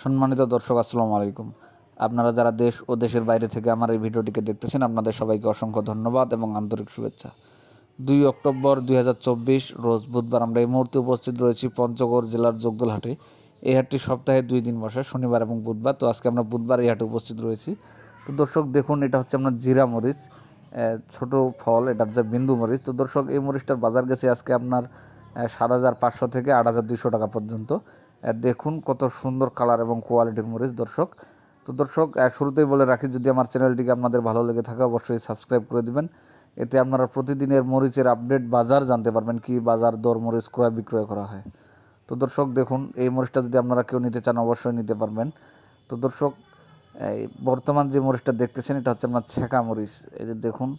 সম্মানিত দর্শক, আসসালামু আলাইকুম। আপনারা যারা দেশ ও দেশের বাইরে থেকে আমার এই ভিডিওটিকে দেখতেছেন, আপনাদের সবাইকে অসংখ্য ধন্যবাদ এবং আন্তরিক শুভেচ্ছা। 2 অক্টোবর 2024 রোজ বুধবার আমরা এই মুহূর্তে উপস্থিত রয়েছি পঞ্চগড় জেলার জগদলহাটে। এই হাটটি সপ্তাহে 2 দিন বসে, শনিবার এবং বুধবার। তো আজকে আমরা বুধবার এই হাটে উপস্থিত রয়েছি। তো দর্শক দেখুন, এটা হচ্ছে আপনার জিরা মরিচ, ছোট ফল, এটা হচ্ছে বিন্দু মরিচ। তো দর্শক এই মরিচটার বাজার গেছে আজকে আপনার 7,500 থেকে 8,200 টাকা পর্যন্ত। দেখুন কত সুন্দর কালার এবং কোয়ালিটির মরিচ দর্শক। তো দর্শক শুরুতেই বলে রাখি, যদি আমার চ্যানেলটিকে আপনাদের ভালো লেগে থাকে অবশ্যই সাবস্ক্রাইব করে দিবেন। এতে আপনারা প্রতিদিনের মরিচের আপডেট বাজার জানতে পারবেন, কি বাজার দর মরিচ ক্রয় বিক্রয় করা হয়। তো দর্শক দেখুন, এই মরিচটা যদি আপনারা কেউ নিতে চান অবশ্যই নিতে পারবেন। তো দর্শক এই বর্তমান যে মরিচটা দেখতেছেন এটা হচ্ছে আপনার ছেঁকা মরিচ। এই যে দেখুন,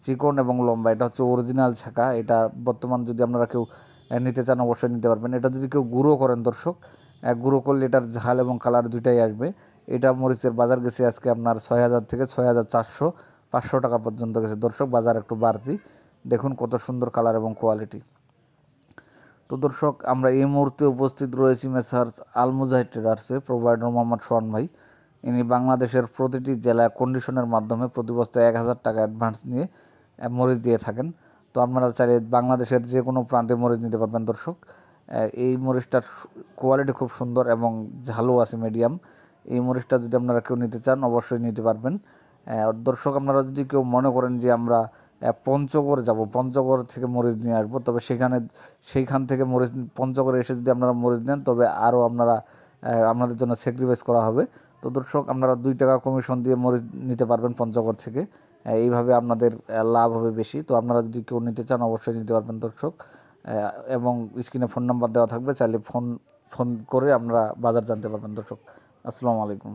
চিকন এবং লম্বা, এটা হচ্ছে অরিজিনাল ছেঁকা। এটা বর্তমান যদি আপনারা কেউ নিতে চান অবশ্যই নিতে পারবেন। এটা যদি কেউ গুঁড়ো করেন দর্শক, গুঁড়ো করলে এটার ঝাল এবং কালার দুইটাই আসবে। এটা মরিচের বাজার গেছে আজকে আপনার 6,000 থেকে 6,400 500 টাকা পর্যন্ত গেছে দর্শক, বাজার একটু বাড়তি। দেখুন কত সুন্দর কালার এবং কোয়ালিটি। তো দর্শক আমরা এই মুহূর্তে উপস্থিত রয়েছি মেসার্স আল মুজাহিদ ট্রেডার্সে, প্রোভাইডার মোহাম্মদ সোহান ভাই। ইনি বাংলাদেশের প্রতিটি জেলায় কন্ডিশনের মাধ্যমে প্রতি বস্তায় 1,000 টাকা অ্যাডভান্স নিয়ে মরিচ দিয়ে থাকেন। তো আপনারা চাইলে বাংলাদেশের যে কোনো প্রান্তে মরিচ নিতে পারবেন দর্শক। এই মরিচটার কোয়ালিটি খুব সুন্দর এবং ঝালও আছে মিডিয়াম। এই মরিচটা যদি আপনারা কেউ নিতে চান অবশ্যই নিতে পারবেন। দর্শক আপনারা যদি কেউ মনে করেন যে আমরা পঞ্চগড় যাব, পঞ্চগড় থেকে মরিচ নিয়ে আসবো, তবে সেইখান থেকে মরিচ পঞ্চগড়ে এসে যদি আপনারা মরিচ নেন তবে আরও আপনাদের জন্য স্যাক্রিফাইস করা হবে। তো দর্শক আপনারা 2 টাকা কমিশন দিয়ে মরিচ নিতে পারবেন পঞ্চগড় থেকে। এইভাবে আপনাদের লাভ হবে বেশি। তো আপনারা যদি কেউ নিতে চান অবশ্যই নিতে পারবেন দর্শক। এবং স্ক্রিনে ফোন নাম্বার দেওয়া থাকবে, চাইলে ফোন করে আমরা বাজার জানতে পারবেন দর্শক। আসসালামু আলাইকুম।